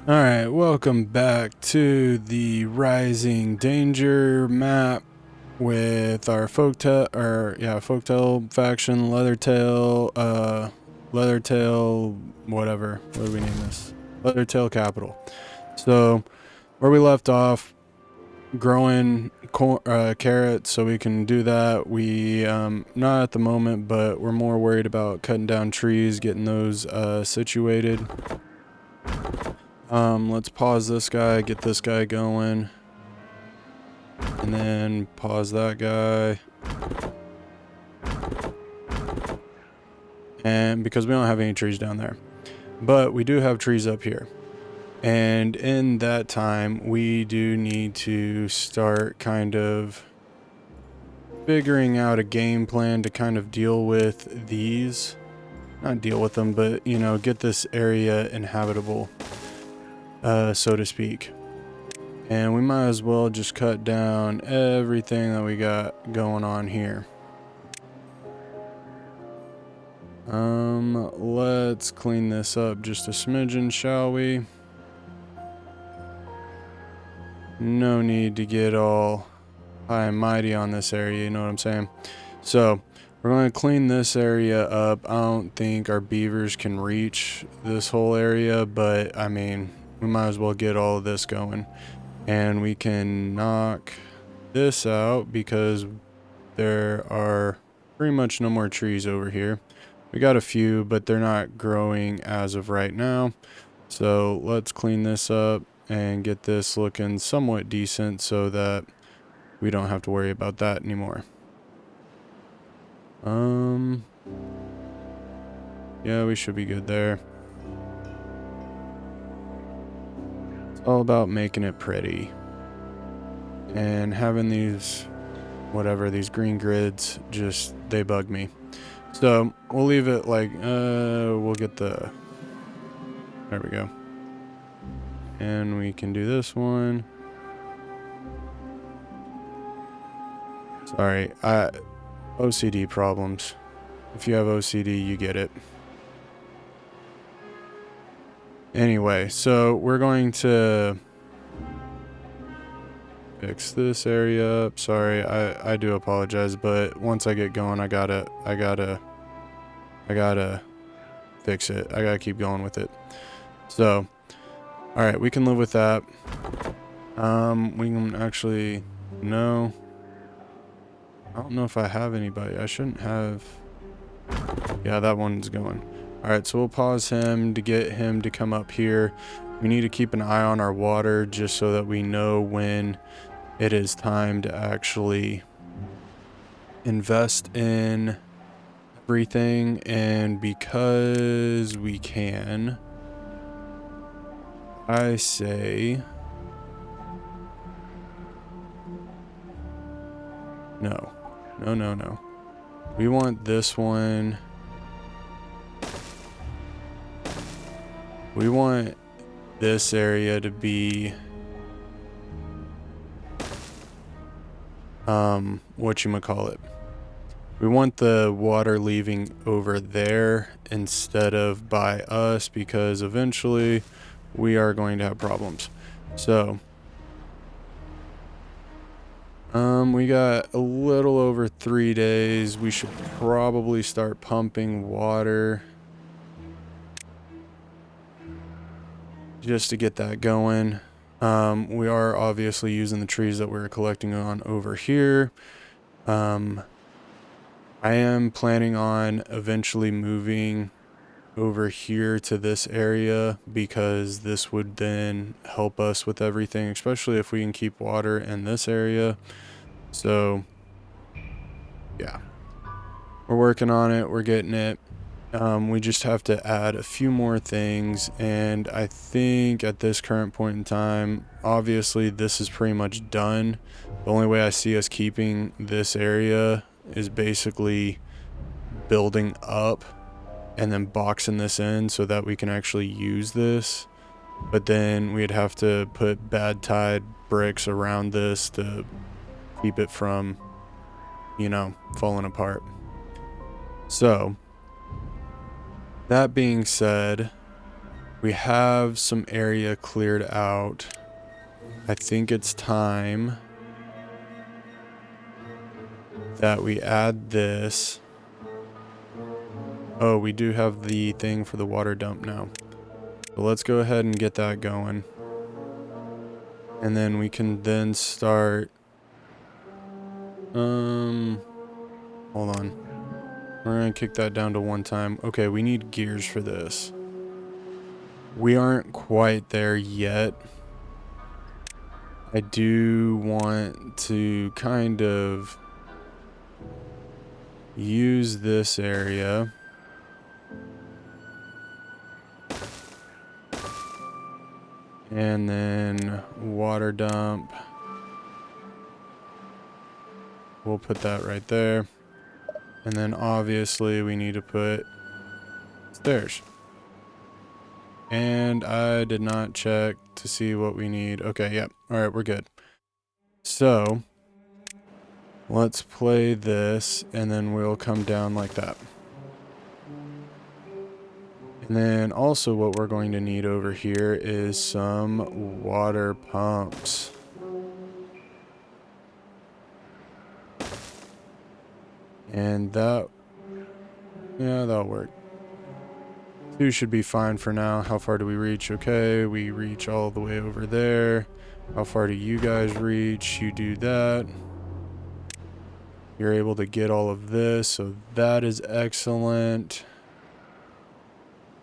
Alright, welcome back to the Rising Danger map with our folktale faction, Leathertail, whatever. What do we name this? Leathertail Capital. So, where we left off, growing carrots, so we can do that. We, not at the moment, but we're more worried about cutting down trees, getting those, situated. Let's pause this guy, get this guy going. And then pause that guy. And because we don't have any trees down there. But we do have trees up here. And in that time, we do need to start kind of figuring out a game plan to kind of deal with these. Not deal with them, but, you know, get this area inhabitable. So to speak. And we might as well just cut down everything that we got going on here. Let's clean this up just a smidgen, shall we? No need to get all high and mighty on this area, you know what I'm saying? So, we're going to clean this area up. I don't think our beavers can reach this whole area, but I mean, we might as well get all of this going. And we can knock this out because there are pretty much no more trees over here. We got a few, but they're not growing as of right now. So let's clean this up and get this looking somewhat decent so that we don't have to worry about that anymore. Yeah, we should be good there. All about making it pretty and having these these green grids, just they bug me. So we'll leave it like we'll get there we go, and we can do this one. Sorry, OCD problems. If you have OCD, you get it. Anyway, so we're going to fix this area up. Sorry, I do apologize, but once I get going, I gotta fix it. I gotta keep going with it. So, all right, we can live with that. We can actually, no. I don't know if I have anybody. I shouldn't have. Yeah, that one's going. All right, so we'll pause him to get him to come up here. We need to keep an eye on our water just so that we know when it is time to actually invest in everything. And because we can, I say no. No. We want this one. We want this area to be whatchamacallit. We want the water leaving over there instead of by us, because eventually we are going to have problems. So we got a little over 3 days. We should probably start pumping water just to get that going. We are obviously using the trees that we're collecting on over here. I am planning on eventually moving over here to this area because this would then help us with everything, especially if we can keep water in this area. So yeah, we're working on it. We're getting it. We just have to add a few more things, and I think at this current point in time, obviously this is pretty much done. The only way I see us keeping this area is basically building up and then boxing this in so that we can actually use this. But then we'd have to put bad tide bricks around this to keep it from, you know, falling apart. So that being said, We have some area cleared out. I think it's time that we add this. Oh, we do have the thing for the water dump now. So let's go ahead and get that going. And then we can then start... hold on. We're gonna kick that down to 1 time. Okay, we need gears for this. We aren't quite there yet. I do want to kind of use this area. And then water dump. We'll put that right there. And then obviously we need to put stairs. And I did not check to see what we need. Okay, yep. All right, we're good. So let's play this and then we'll come down like that. And then also what we're going to need over here is some water pumps. And that, yeah, that'll work. 2 should be fine for now. How far do we reach? Okay, we reach all the way over there. How far do you guys reach? You do that. You're able to get all of this, so that is excellent.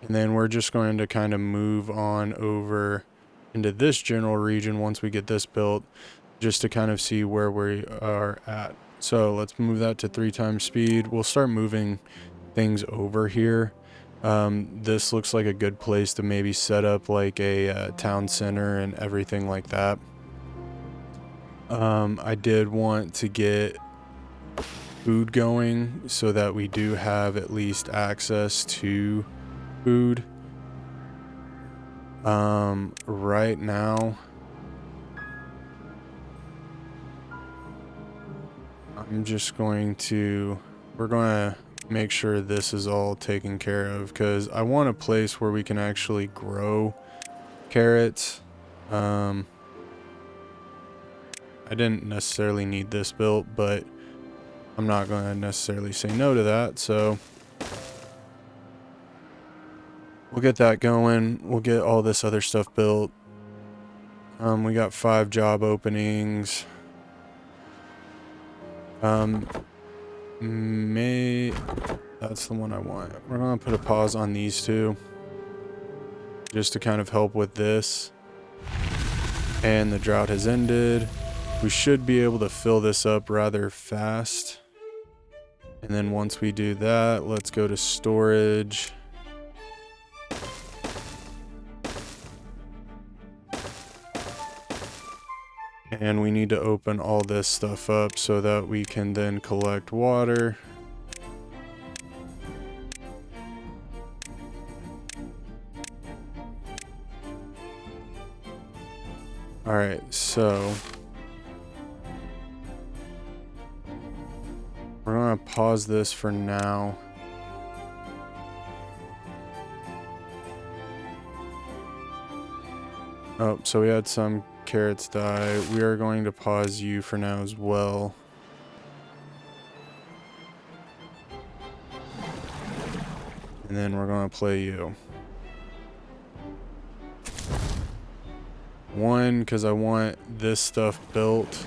And then we're just going to kind of move on over into this general region once we get this built, just to kind of see where we are at. So let's move that to 3 times speed. We'll start moving things over here. This looks like a good place to maybe set up like a town center and everything like that. I did want to get food going so that we do have at least access to food. Right now, I'm just going to, we're going to make sure this is all taken care of because I want a place where we can actually grow carrots. I didn't necessarily need this built, but I'm not going to necessarily say no to that, so we'll get that going. We'll get all this other stuff built. We got 5 job openings. That's the one I want. We're going to put a pause on these 2 just to kind of help with this. And the drought has ended. We should be able to fill this up rather fast. And then once we do that, let's go to storage. And we need to open all this stuff up so that we can then collect water. Alright, so we're going to pause this for now. Oh, so we had some carrots die. We are going to pause you for now as well. And then we're going to play you. 1, because I want this stuff built.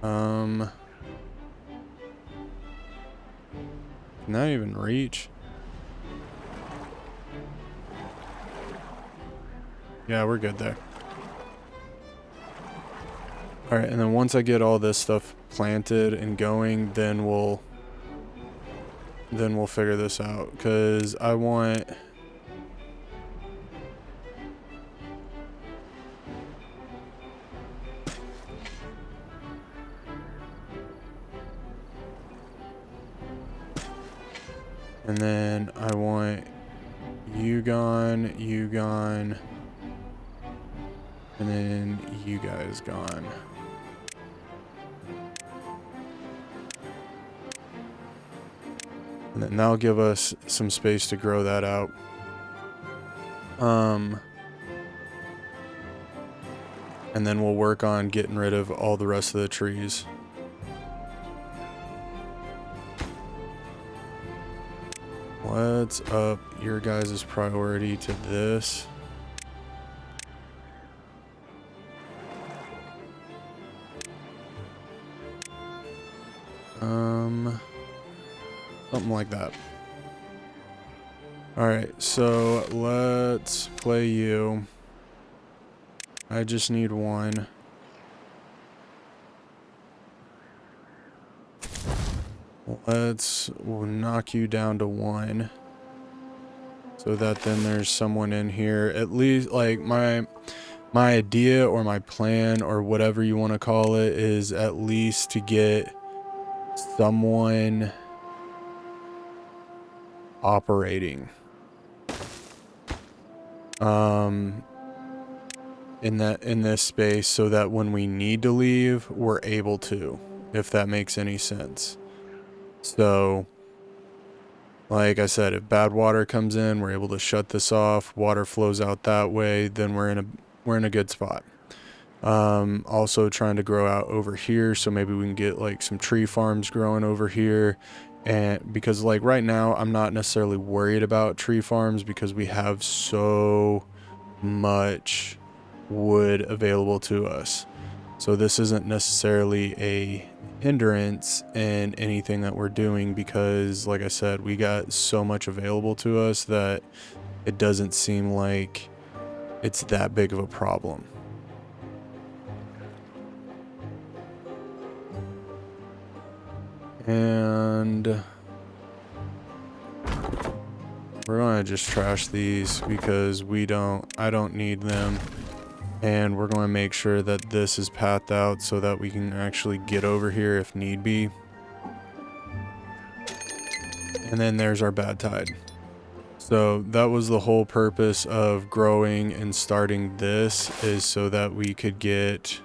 Can that even reach? Yeah, we're good there. Alright, and then once I get all this stuff planted and going, then we'll figure this out. Because I want... And then I want you gone, and then you guys gone. And then that'll give us some space to grow that out. And then we'll work on getting rid of all the rest of the trees. What's up your guys' priority to this? Something like that. Alright, so let's play you. I just need one. We'll knock you down to 1. So that then there's someone in here. At least, like, my idea or my plan or whatever you want to call it is at least to get someone operating. In this space, so that when we need to leave, we're able to, if that makes any sense. So, like I said, if bad water comes in, we're able to shut this off. Water flows out that way, then we're in a good spot. Also trying to grow out over here, so maybe we can get like some tree farms growing over here. And because like right now, I'm not necessarily worried about tree farms because we have so much wood available to us. So this isn't necessarily a hindrance in anything that we're doing because, like I said, we got so much available to us that it doesn't seem like it's that big of a problem. And we're gonna just trash these because I don't need them. And we're going to make sure that this is pathed out so that we can actually get over here if need be. And then there's our bad tide. So that was the whole purpose of growing and starting this, is so that we could get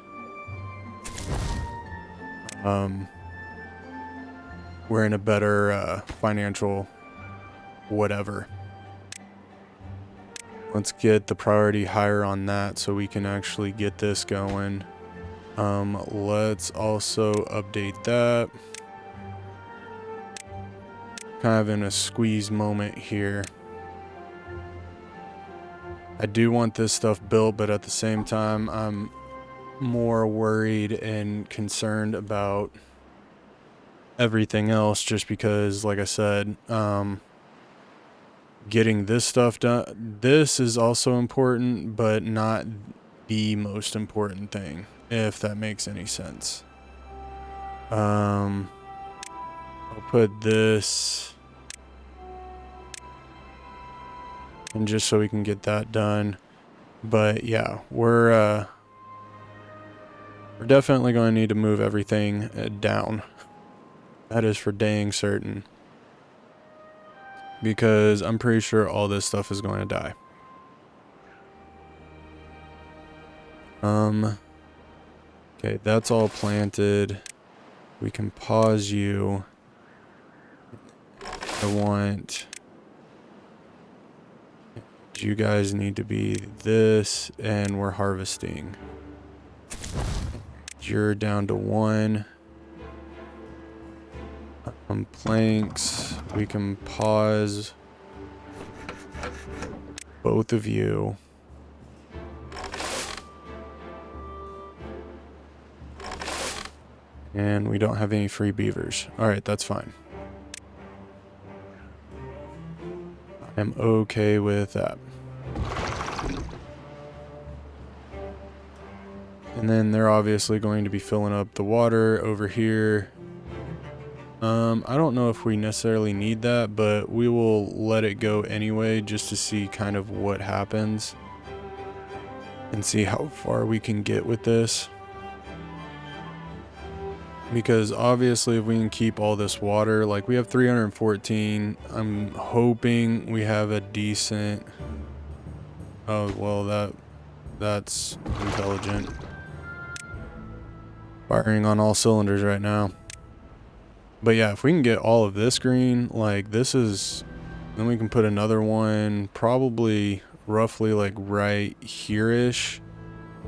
we're in a better financial whatever. Let's get the priority higher on that so we can actually get this going. Let's also update that. Kind of in a squeeze moment here. I do want this stuff built, but at the same time, I'm more worried and concerned about everything else just because, like I said, getting this stuff done, this is also important, but not the most important thing, if that makes any sense. I'll put this, and just so we can get that done. But yeah, we're definitely going to need to move everything down. That is for dang certain. Because I'm pretty sure all this stuff is going to die. Okay, that's all planted. We can pause you. I want you guys need to be this, and we're harvesting. You're down to 1. Planks, we can pause both of you. And we don't have any free beavers. Alright, that's fine. I'm okay with that. And then they're obviously going to be filling up the water over here. I don't know if we necessarily need that, but we will let it go anyway just to see kind of what happens and see how far we can get with this. Because obviously if we can keep all this water, like we have 314, I'm hoping we have a decent... Oh, well, that's intelligent. Firing on all cylinders right now. But yeah, if we can get all of this green, like this is, then we can put another one probably roughly like right here-ish.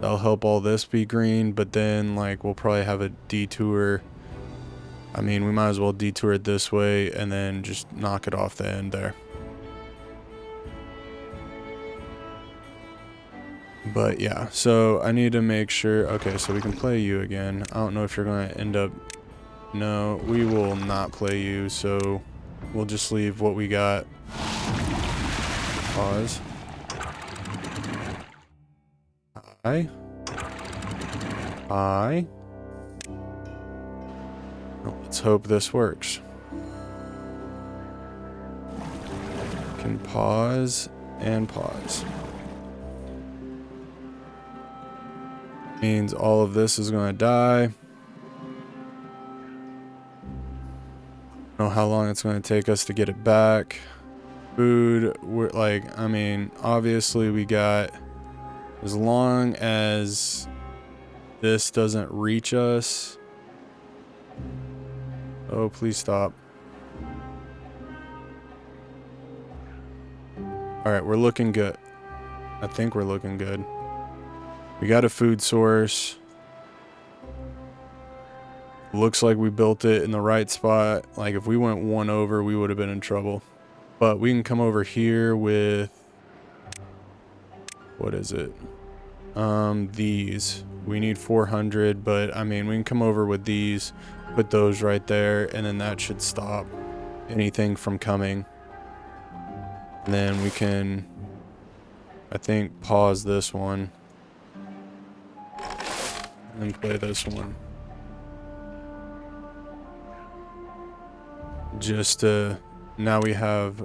That'll help all this be green, but then like we'll probably have a detour. I mean, we might as well detour it this way and then just knock it off the end there. But yeah, so I need to make sure. Okay, so we can play you again. I don't know if you're going to end up. No, we will not play you, so we'll just leave what we got. Pause. Hi. Hi. Let's hope this works. Can pause and pause. Means all of this is going to die. Don't know how long it's going to take us to get it back. Food, we're like, I mean, obviously we got, as long as this doesn't reach us. Oh, please stop. All right, we're looking good. I think we're looking good. We got a food source. Looks like we built it in the right spot. Like if we went one over, we would have been in trouble. But we can come over here with, what is it? These. We need 400, but I mean, we can come over with these, put those right there, and then that should stop anything from coming. And then we can, I think, pause this one and play this one. Just now we have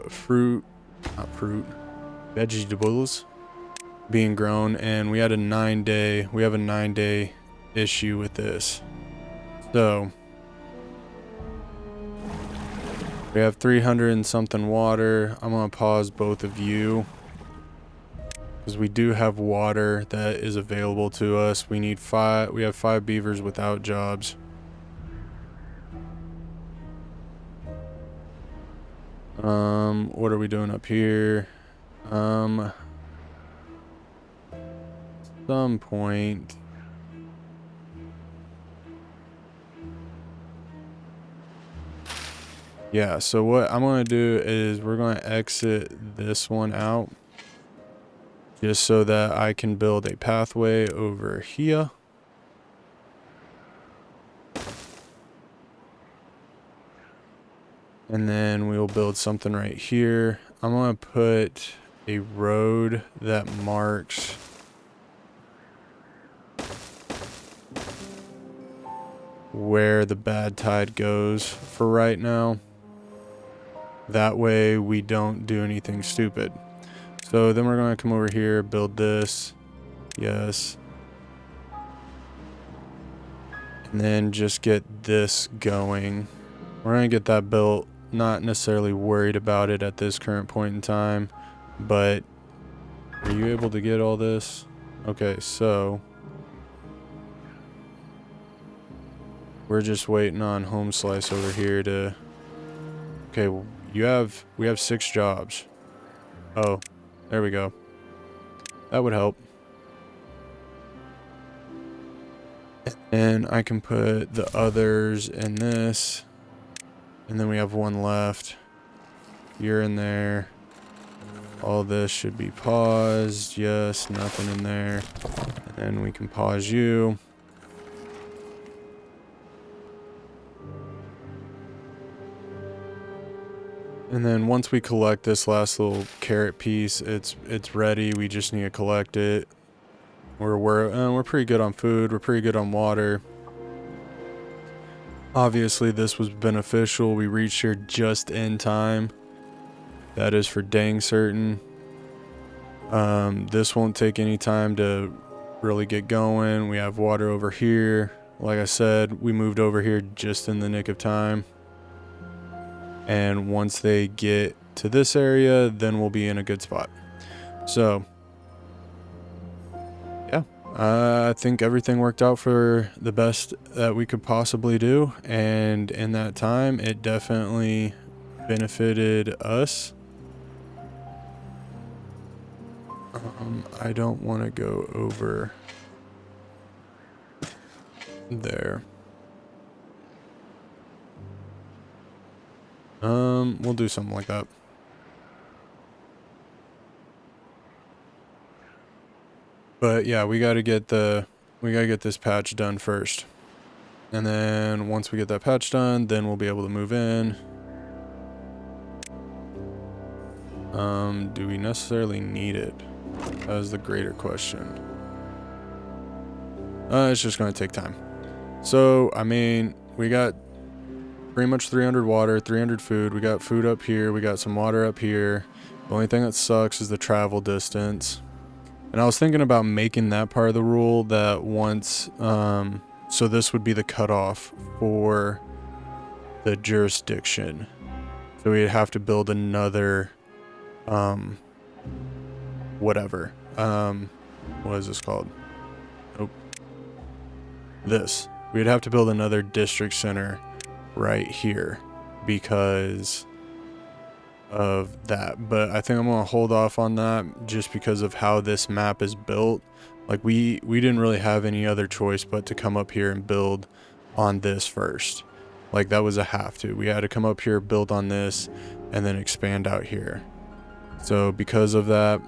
vegetables being grown, and we have a 9-day issue with this. So we have 300 and something water. I'm gonna pause both of you because we do have water that is available to us. We need 5. We have 5 beavers without jobs. What are we doing up here? Some point. Yeah, so what I'm going to do is we're going to exit this one out just so that I can build a pathway over here. And then we'll build something right here. I'm going to put a road that marks where the bad tide goes for right now. That way we don't do anything stupid. So then we're going to come over here, build this. Yes. And then just get this going. We're going to get that built. Not necessarily worried about it at this current point in time, but are you able to get all this? Okay, so we're just waiting on Home Slice over here to. Okay, we have 6 jobs. Oh, there we go. That would help. And I can put the others in this. And then we have 1 left. You're in there. All this should be paused. Yes, nothing in there. And then we can pause you. And then once we collect this last little carrot piece, it's ready. We just need to collect it. We're pretty good on food. We're pretty good on water. Obviously, this was beneficial. We reached here just in time. That is for dang certain. This won't take any time to really get going. We have water over here. Like I said, we moved over here just in the nick of time. And once they get to this area, then we'll be in a good spot. So, yeah. I think everything worked out for the best that we could possibly do, and in that time it definitely benefited us. I don't want to go over there. We'll do something like that. But yeah, we gotta get this patch done first. And then once we get that patch done, then we'll be able to move in. Do we necessarily need it? That is the greater question. It's just gonna take time. So, I mean, we got pretty much 300 water, 300 food. We got food up here. We got some water up here. The only thing that sucks is the travel distance. And I was thinking about making that part of the rule that once, so this would be the cutoff for the jurisdiction. So we'd have to build another, whatever. What is this called? Nope. This. We'd have to build another district center right here because of that. But I think I'm going to hold off on that just because of how this map is built. Like we didn't really have any other choice but to come up here and build on this first. Like that was a have to. We had to come up here, build on this, and then expand out here. So because of that,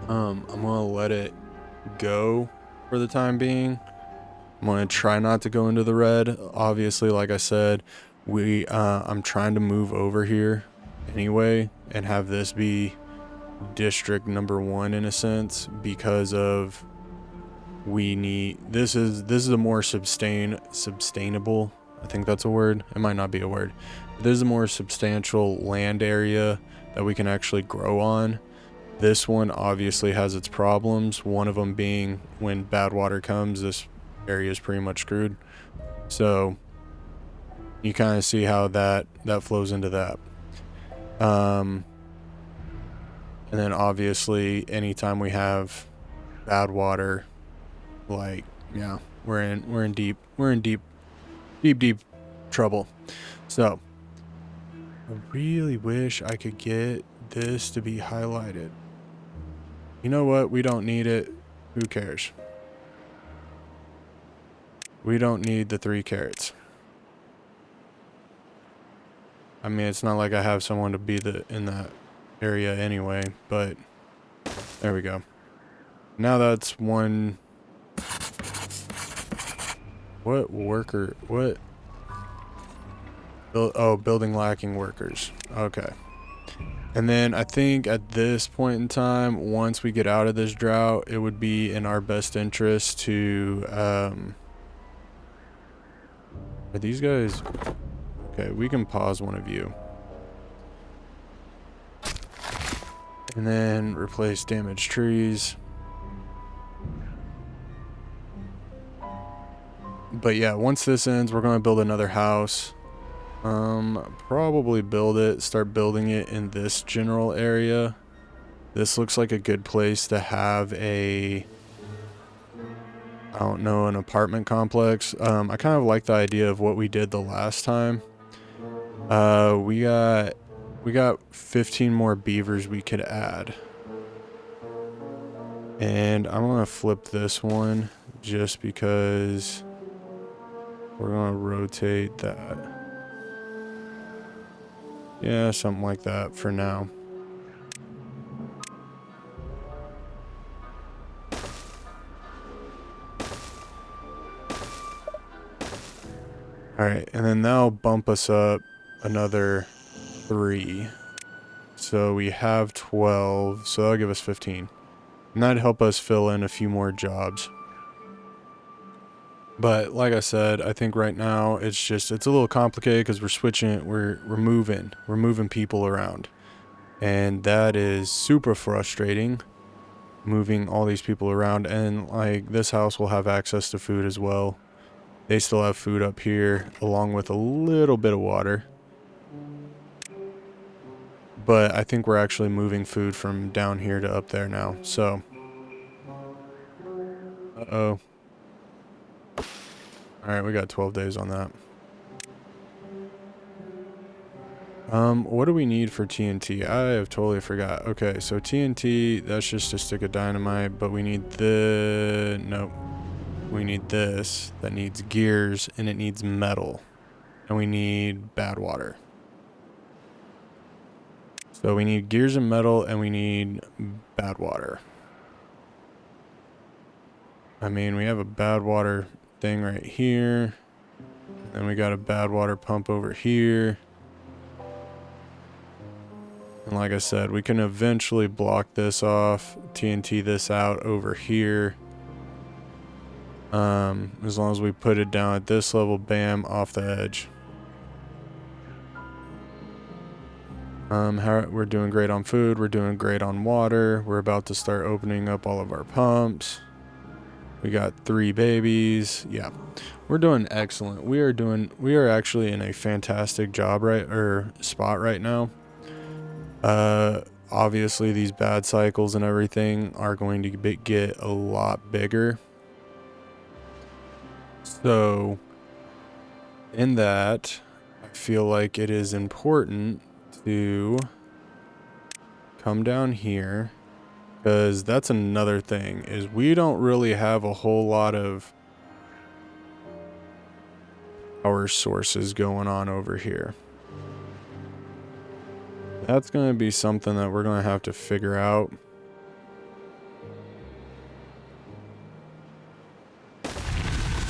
I'm going to let it go for the time being. I'm going to try not to go into the red. Obviously, like I said, I'm trying to move over here anyway and have this be district number 1 in a sense because of this is a more sustainable, I think that's a word. It might not be a word. This is a more substantial land area that we can actually grow on. This one obviously has its problems. One of them being when bad water comes, this area is pretty much screwed. So you kind of see how that flows into that. And then obviously anytime we have bad water, like, yeah, we're in deep trouble. So I really wish I could get this to be highlighted. You know what? We don't need it. Who cares? We don't need the 3 carrots. I mean, it's not like I have someone to be in that area anyway, but there we go. Now that's one. What worker? What? Oh, building lacking workers. Okay. And then I think at this point in time, once we get out of this drought, it would be in our best interest to, are these guys? Okay, we can pause one of you. And then replace damaged trees. But yeah, once this ends, we're going to build another house. Probably start building it in this general area. This looks like a good place to have I don't know, an apartment complex. I kind of like the idea of what we did the last time. We got 15 more beavers we could add. And I'm going to flip this one just because we're going to rotate that. Yeah, something like that for now. Alright, and then that'll bump us up another 3. So we have 12, so that'll give us 15. And that'd help us fill in a few more jobs. But like I said, I think right now it's a little complicated because we're moving people around. And that is super frustrating, moving all these people around. And like this house will have access to food as well. They still have food up here along with a little bit of water. But I think we're actually moving food from down here to up there now. So, uh-oh. Alright, we got 12 days on that. What do we need for TNT? I have totally forgot. Okay, so TNT, that's just a stick of dynamite, but we need nope. We need this. That needs gears, and it needs metal. And we need bad water. So we need gears and metal, and we need bad water. I mean, we have a bad water thing right here. Then we got a bad water pump over here. And like I said, we can eventually block this off, TNT this out over here. As long as we put it down at this level, bam, off the edge. We're doing great on food. We're doing great on water. We're about to start opening up all of our pumps. We got 3 babies. Yeah, we're doing excellent. We are actually in a fantastic spot right now. Obviously these bad cycles and everything are going to get a lot bigger. So in that, I feel like it is important to come down here, because that's another thing, is we don't really have a whole lot of power sources going on over here. That's going to be something that we're going to have to figure out.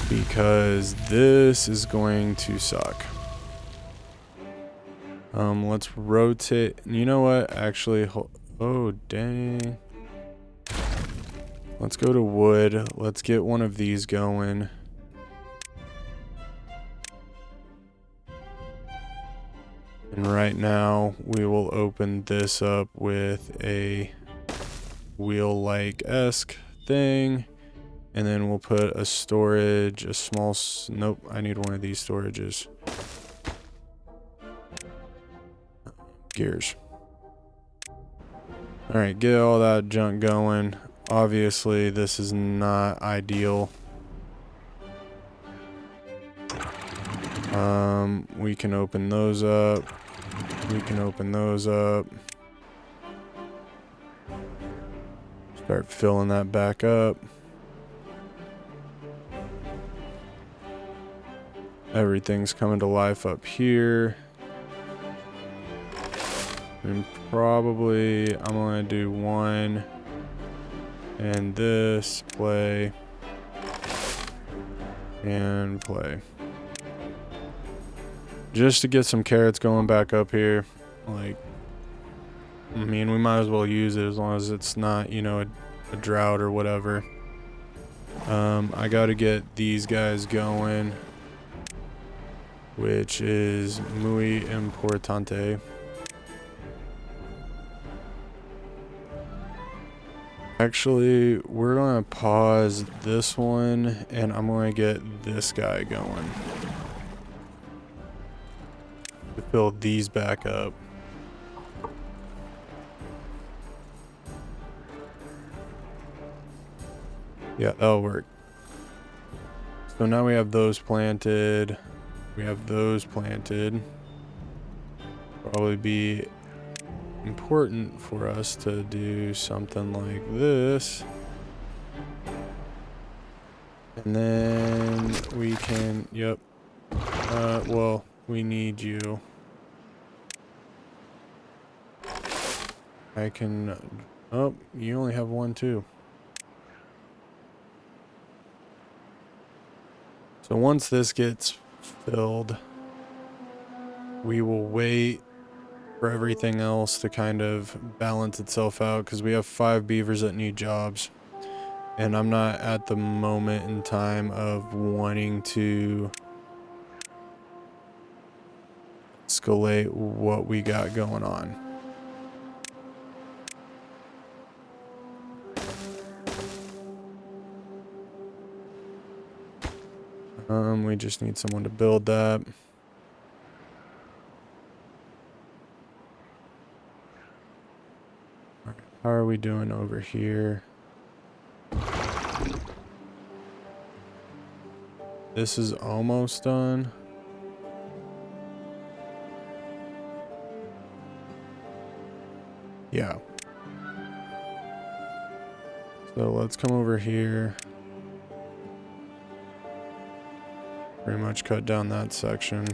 Because this is going to suck. Let's rotate. You know what? Actually, oh, dang. Let's go to wood. Let's get one of these going. And right now, we will open this up with a wheel-like-esque thing. And then we'll put a storage, a small, nope, I need one of these storages. Gears. All right, get all that junk going. Obviously, this is not ideal. We can open those up. We can open those up. Start filling that back up. Everything's coming to life up here. And probably I'm gonna do one and this, play and play. Just to get some carrots going back up here. Like, I mean, we might as well use it as long as it's not, you know, a drought or whatever. I gotta get these guys going, which is muy importante. Actually, we're gonna pause this one and I'm gonna get this guy going to fill these back up. Yeah, that'll work. So now we have those planted. We have those planted. Probably be important for us to do something like this. And then we can, yep. Well, we need you. I can, oh, you only have one too. So once this gets filled, we will wait for everything else to kind of balance itself out, because we have 5 beavers that need jobs. And I'm not at the moment in time of wanting to escalate what we got going on. We just need someone to build that. How are we doing over here? This is almost done. yeah. So let's come over here. Pretty much cut down that section.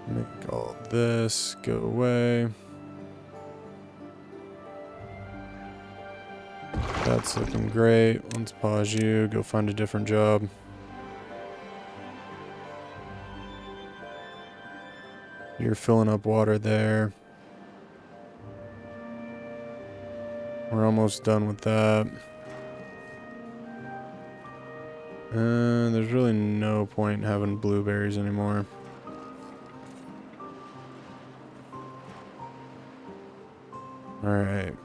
Make all this go away. That's looking great. Let's pause you, go find a different job. You're filling up water there. We're almost done with that. And there's really no point in having blueberries anymore. Alright.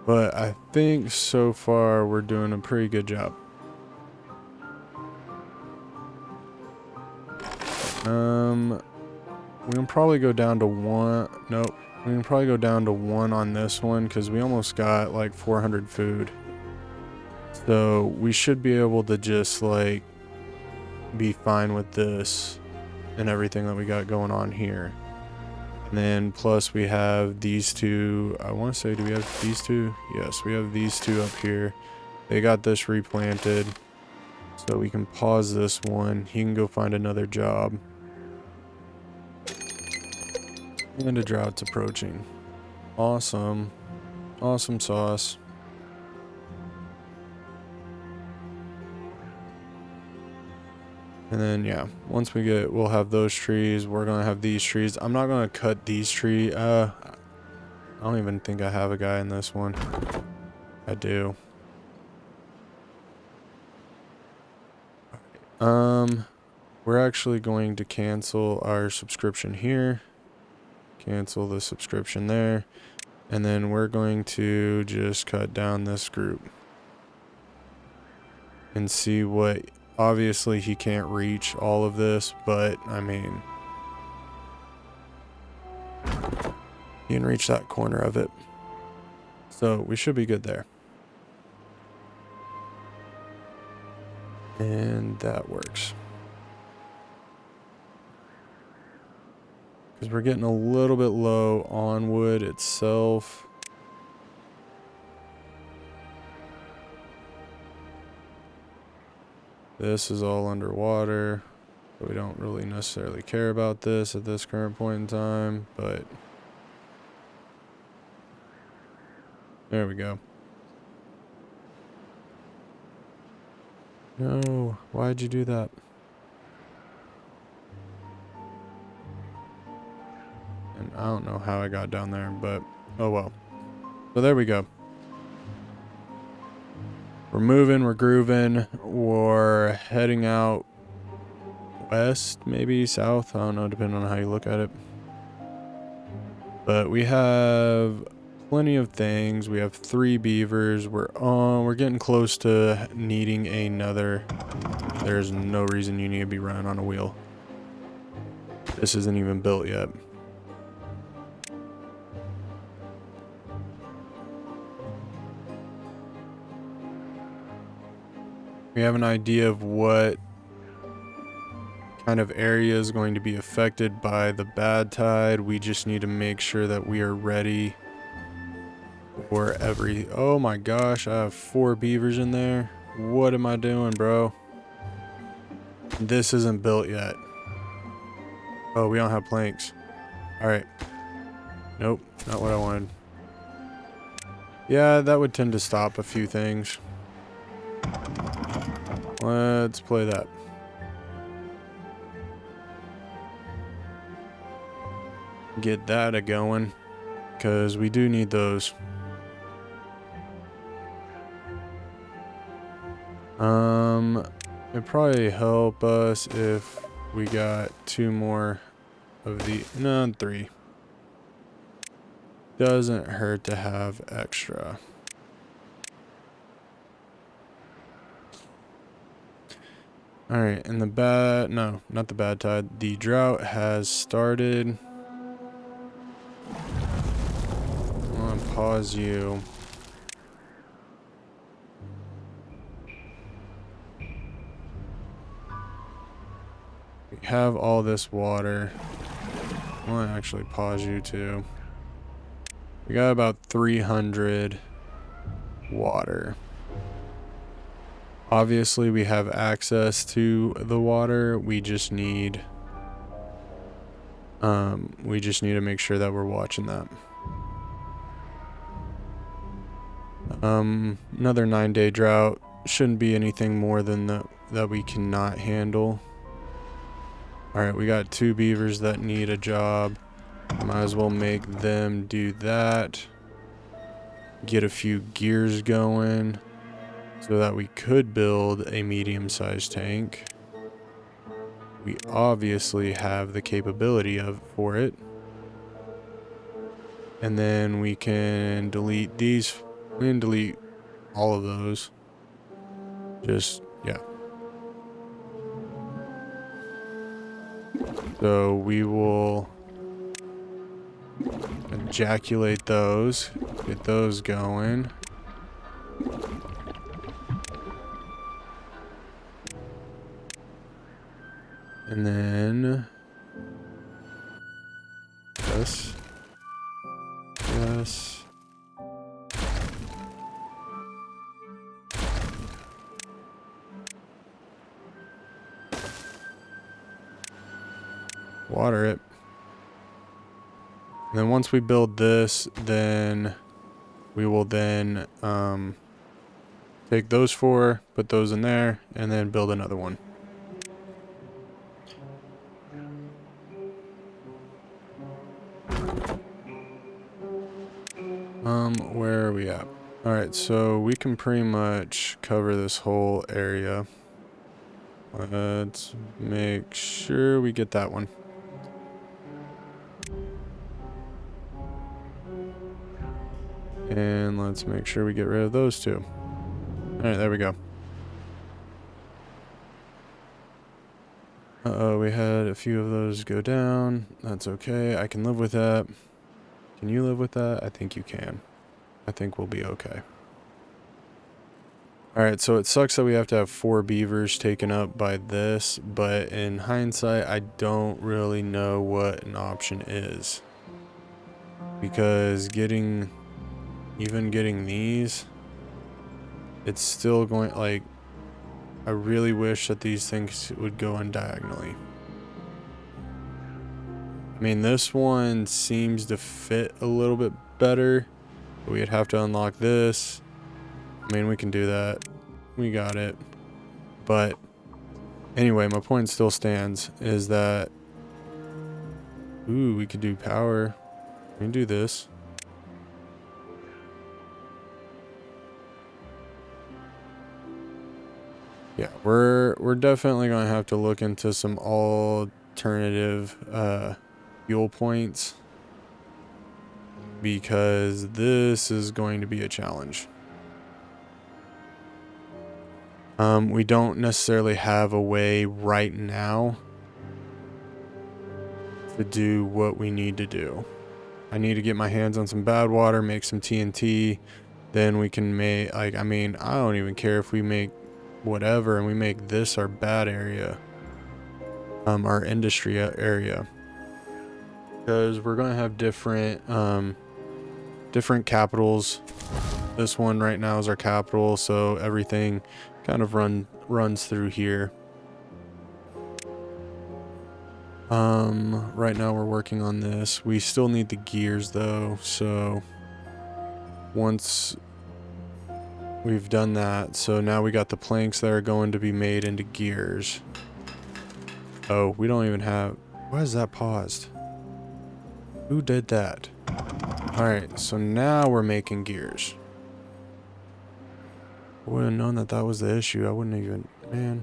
But I think so far we're doing a pretty good job. We can probably go down to one. Nope. We can probably go down to one on this one because we almost got like 400 food. So we should be able to just like be fine with this and everything that we got going on here. And then plus we have these two. I want to say, do we have these two? Yes, we have these two up here. They got this replanted. So we can pause this one. He can go find another job. And a drought's approaching. Awesome. Awesome sauce. And then, yeah, once we get, we'll have those trees. We're going to have these trees. I'm not going to cut these trees. I don't even think I have a guy in this one. I do. We're actually going to cancel our subscription here. Cancel the subscription there. And then we're going to just cut down this group. And see what... Obviously, he can't reach all of this, but, I mean... He can reach that corner of it. So, we should be good there. And that works. Because we're getting a little bit low on wood itself. This is all underwater. So we don't really necessarily care about this at this current point in time, but there we go. No, why'd you do that? And I don't know how I got down there, but oh well. So there we go. We're moving, we're grooving, we're heading out west, maybe south, I don't know, depending on how you look at it. But we have plenty of things. We have 3 beavers. We're getting close to needing another. There's no reason you need to be running on a wheel. This isn't even built yet. We have an idea of what kind of area is going to be affected by the bad tide. We just need to make sure that we are ready for every... Oh my gosh, I have 4 beavers in there. What am I doing, bro? This isn't built yet. Oh, we don't have planks. Alright. Nope, not what I wanted. Yeah, that would tend to stop a few things. Let's play that. Get that a-going, because we do need those. It'd probably help us if we got 2 more of the... No, 3. Doesn't hurt to have extra. Alright, and the bad... No, not the bad tide. The drought has started. I'm gonna pause you. We have all this water. I want to actually pause you too. We got about 300 water. Obviously, we have access to the water. We just need to make sure that we're watching that. Another 9-day drought shouldn't be anything more than that we cannot handle. All right, we got 2 beavers that need a job. Might as well make them do that. Get a few gears going so that we could build a medium-sized tank. We obviously have the capability for it. And then we can delete these. We can delete all of those. Just, yeah. So we will ejaculate those, get those going. And then this. Water it. And then once we build this, then we will then take those 4, put those in there, and then build another one. Where are we at? Alright, so we can pretty much cover this whole area. Let's make sure we get that one. And let's make sure we get rid of those 2. Alright, there we go. Uh-oh, we had a few of those go down. That's okay. I can live with that. Can you live with that? I think you can. I think we'll be okay. Alright, so it sucks that we have to have 4 beavers taken up by this, but in hindsight, I don't really know what an option is. Because even getting these, it's still going, like, I really wish that these things would go in diagonally. I mean, this one seems to fit a little bit better. But we'd have to unlock this. I mean, we can do that. We got it. But anyway, my point still stands, is that, ooh, we could do power. We can do this. Yeah, we're definitely gonna have to look into some alternative fuel points, because this is going to be a challenge. We don't necessarily have a way right now to do what we need to do. I need to get my hands on some bad water, make some TNT, then we can make, like, I mean, I don't even care if we make whatever and we make this our bad area, our industry area, because we're going to have different capitals. This one right now is our capital, so everything kind of runs through here. Right now we're working on this. We still need the gears though, so once we've done that, so now we got the planks that are going to be made into gears. Oh, we don't even have, why is that paused? Who did that? Alright, so now we're making gears. I would have known that that was the issue. I wouldn't even, man,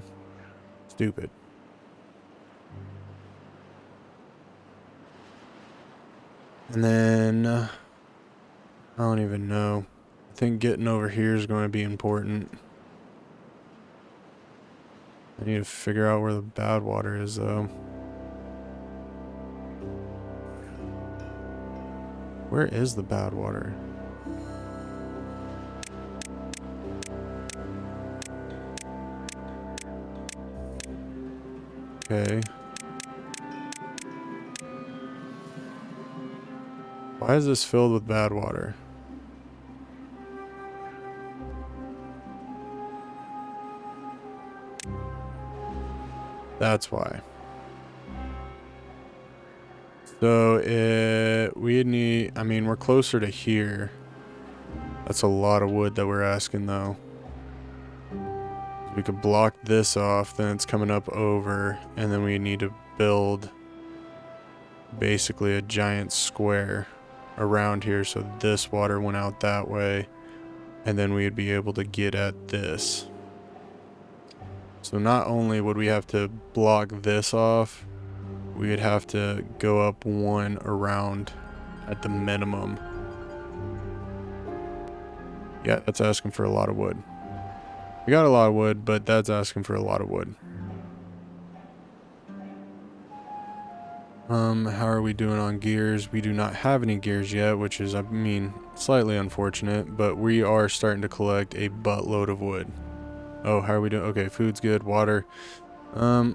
stupid. And then, I don't even know. I think getting over here is going to be important. I need to figure out where the bad water is, though. Where is the bad water? Okay. Why is this filled with bad water? That's why. So we need, I mean, we're closer to here. That's a lot of wood that we're asking though. We could block this off, then it's coming up over, and then we need to build basically a giant square around here so this water went out that way, and then we'd be able to get at this. So not only would we have to block this off, we would have to go up one around at the minimum. Yeah, that's asking for a lot of wood. We got a lot of wood, but that's asking for a lot of wood. How are we doing on gears? We do not have any gears yet, which is, I mean, slightly unfortunate, but we are starting to collect a buttload of wood. Oh, how are we doing? Okay, food's good, water. We're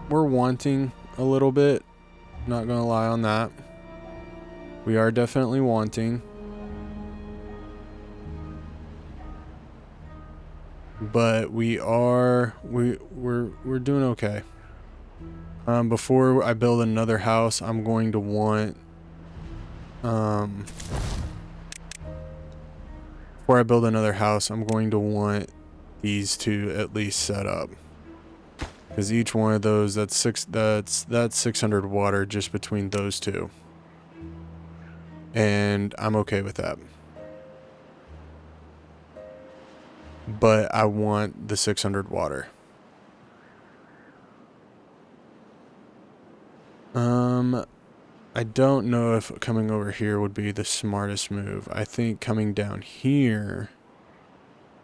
wanting a little bit, not gonna lie on that. We are definitely wanting. But we're doing okay. Before I build another house, I'm going to want these two at least set up, because each one of those, that's 600 water just between those two, and I'm okay with that. But I want the 600 water. I don't know if coming over here would be the smartest move. I think coming down here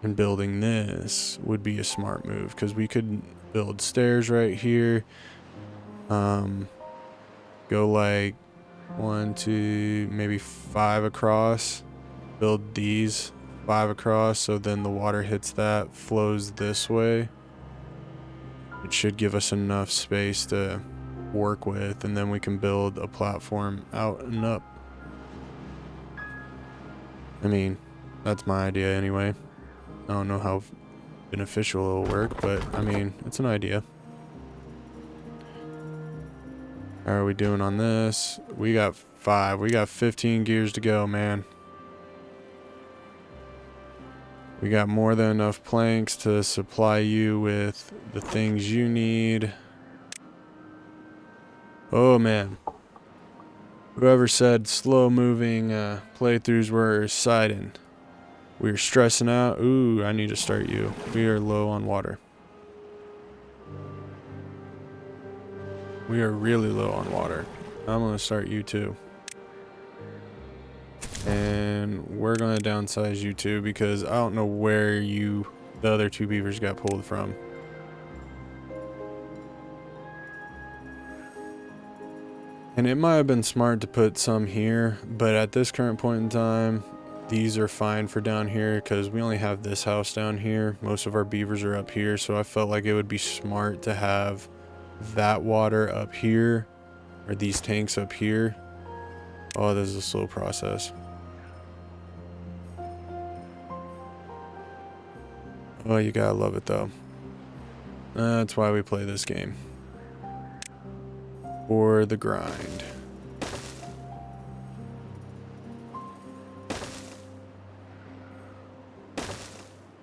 and building this would be a smart move, because we could build stairs right here. Go like 1, 2, maybe 5 across. Build these 5 across, so then the water hits that, flows this way. It should give us enough space to work with, and then we can build a platform out and up. I mean, that's my idea anyway. I don't know how beneficial it'll work, but I mean, it's an idea. How are we doing on this? We got 5. We got 15 gears to go, man. We got more than enough planks to supply you with the things you need. Oh man. Whoever said slow moving playthroughs were exciting. We were stressing out. Ooh, I need to start you. We are low on water. We are really low on water. I'm going to start you too. And we're going to downsize you too, because I don't know where the other 2 beavers got pulled from. And it might have been smart to put some here, but at this current point in time, these are fine for down here, because we only have this house down here. Most of our beavers are up here, so I felt like it would be smart to have that water up here, or these tanks up here. Oh, this is a slow process. Oh, you gotta love it though. That's why we play this game. For the grind.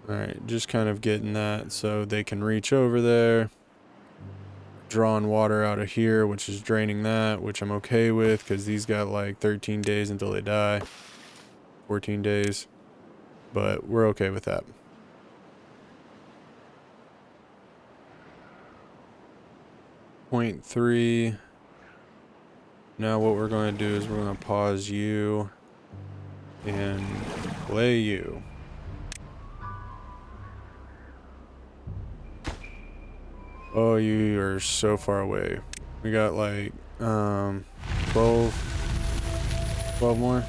Alright, just kind of getting that so they can reach over there. Drawing water out of here, which is draining that, which I'm okay with, because these got like 13 days until they die. 14 days. But we're okay with that. Point 3. Now what we're going to do is we're going to pause you and play you. Oh, you are so far away. We got like 12 more.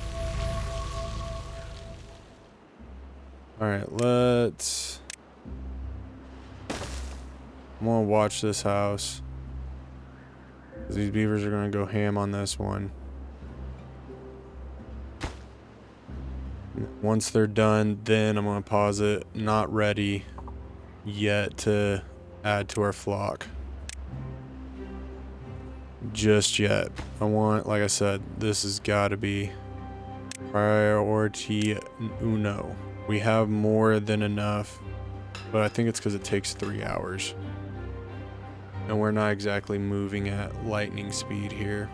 Alright, I'm gonna watch this house. These beavers are gonna go ham on this one. Once they're done, then I'm going to pause it. Not ready yet to add to our flock. Just yet. I want, like I said, this has got to be priority uno. We have more than enough, but I think it's because it takes 3 hours. And we're not exactly moving at lightning speed here.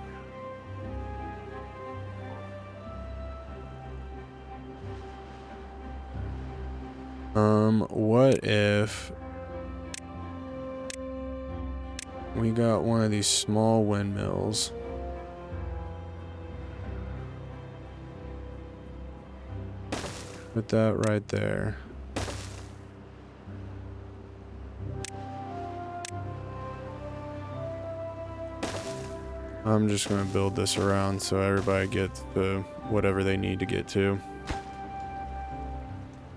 What if we got one of these small windmills? Put that right there. I'm just going to build this around so everybody gets to whatever they need to get to.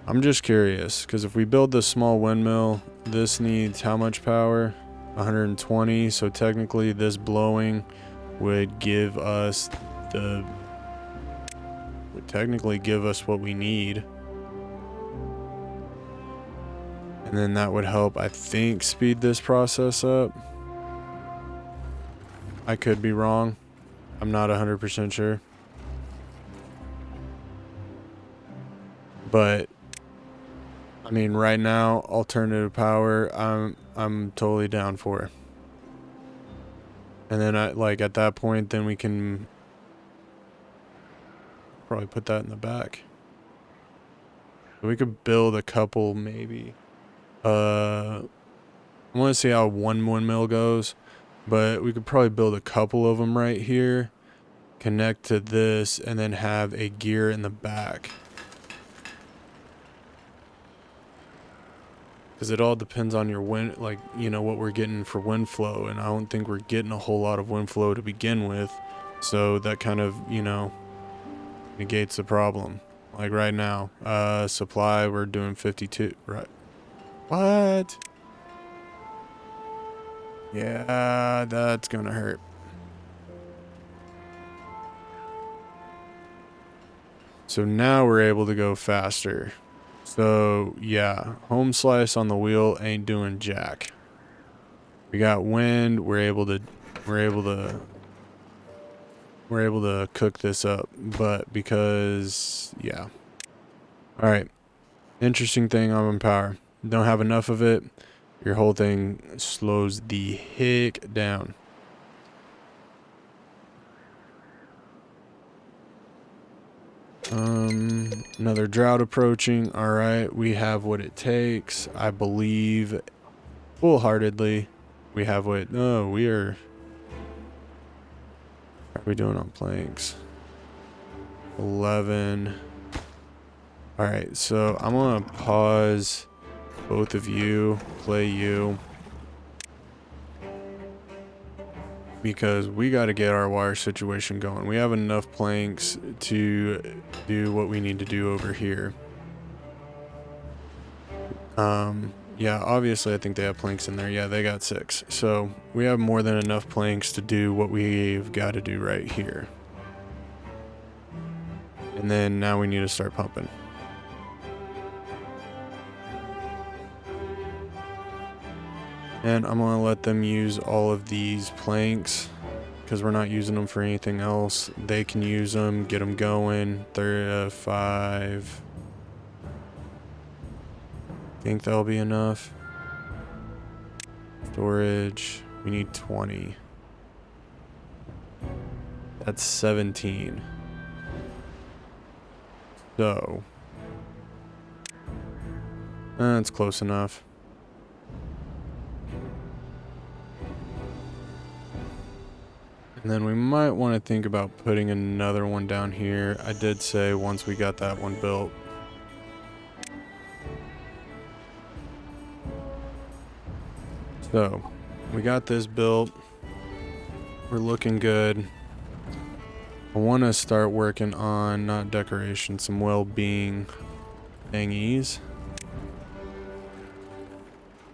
I'm just curious, because if we build this small windmill, this needs how much power? 120, so technically this blowing would give us what we need. And then that would help, I think, speed this process up. I could be wrong. I'm not 100% sure. But I mean, right now, alternative power, I'm totally down for. And then at that point, then we can probably put that in the back. We could build a couple, maybe. I want to see how one windmill goes, but we could probably build a couple of them right here, connect to this, and then have a gear in the back. Because it all depends on your wind, like, you know, what we're getting for wind flow. And I don't think we're getting a whole lot of wind flow to begin with. So that kind of, you know, negates the problem. Like right now, supply, we're doing 52, right? What? Yeah, that's gonna hurt. So now we're able to go faster. So yeah, home slice on the wheel ain't doing jack. We got wind. We're able to cook this up, but because yeah. All right. Interesting thing on power. Don't have enough of it. Your whole thing slows the heck down. Another drought approaching. All right, we have what it takes. I believe full-heartedly we have what, no, we are, how are we doing on planks? 11. All right, so I'm gonna pause both of you, play you, because we got to get our wire situation going. We have enough planks to do what we need to do over here. Yeah, obviously I think they have planks in there. Yeah, they got 6. So we have more than enough planks to do what we've got to do right here. And then now we need to start pumping. And I'm going to let them use all of these planks because we're not using them for anything else. They can use them, get them going. 35. Think that'll be enough. Storage. We need 20. That's 17. So. That's close enough. And then we might want to think about putting another one down here. I did say once we got that one built. So, we got this built. We're looking good. I want to start working on, not decoration, some well-being thingies.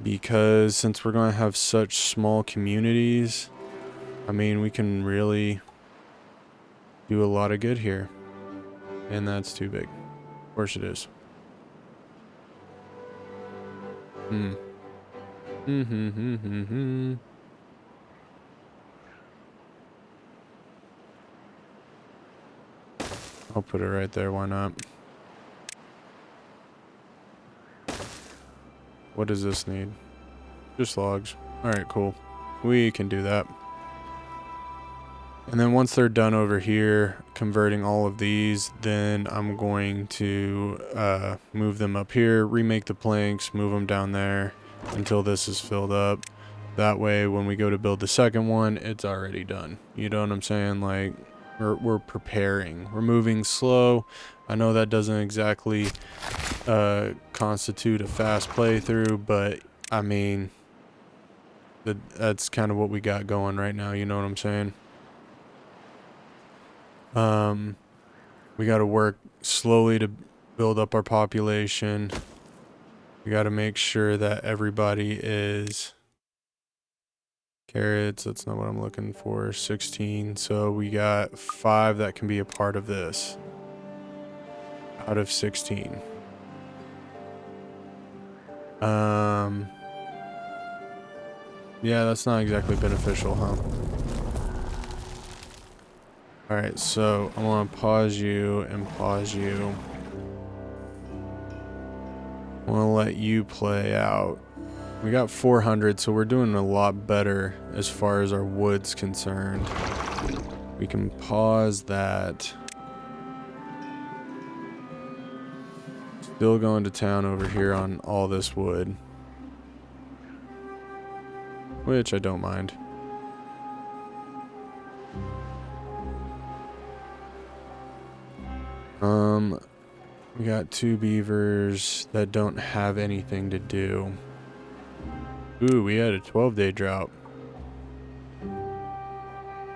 Because since we're going to have such small communities, I mean, we can really do a lot of good here. And that's too big. Of course it is. Hmm. I'll put it right there. Why not? What does this need? Just logs. Alright, cool. We can do that. And then once they're done over here, converting all of these, then I'm going to move them up here, remake the planks, move them down there until this is filled up. That way, when we go to build the second one, it's already done. You know what I'm saying? Like, we're preparing. We're moving slow. I know that doesn't exactly constitute a fast playthrough, but I mean, that's kind of what we got going right now. You know what I'm saying? We got to work slowly to build up our population. We got to make sure that everybody is carrots. That's not what I'm looking for. 16. So we got 5 that can be a part of this out of 16. Yeah, that's not exactly beneficial, huh? Alright, so I want to pause you and pause you. I want to let you play out. We got 400, so we're doing a lot better as far as our wood's concerned. We can pause that. Still going to town over here on all this wood, which I don't mind. We got 2 beavers that don't have anything to do. Ooh, we had a 12-day drought.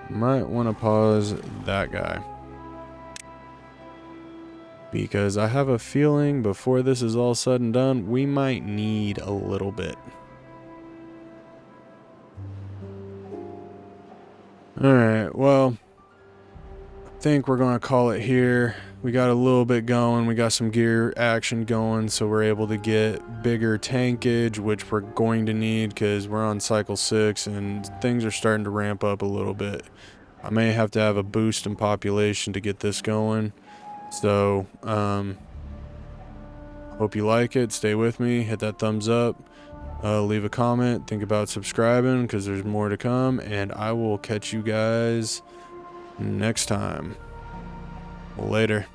Might want to pause that guy, because I have a feeling before this is all said and done, we might need a little bit. Alright, well, I think we're going to call it here. We got a little bit going. We got some gear action going, so we're able to get bigger tankage, which we're going to need because we're on cycle 6 and things are starting to ramp up a little bit. I may have to have a boost in population to get this going. So, hope you like it. Stay with me. Hit that thumbs up. Leave a comment. Think about subscribing because there's more to come. And I will catch you guys next time. Later.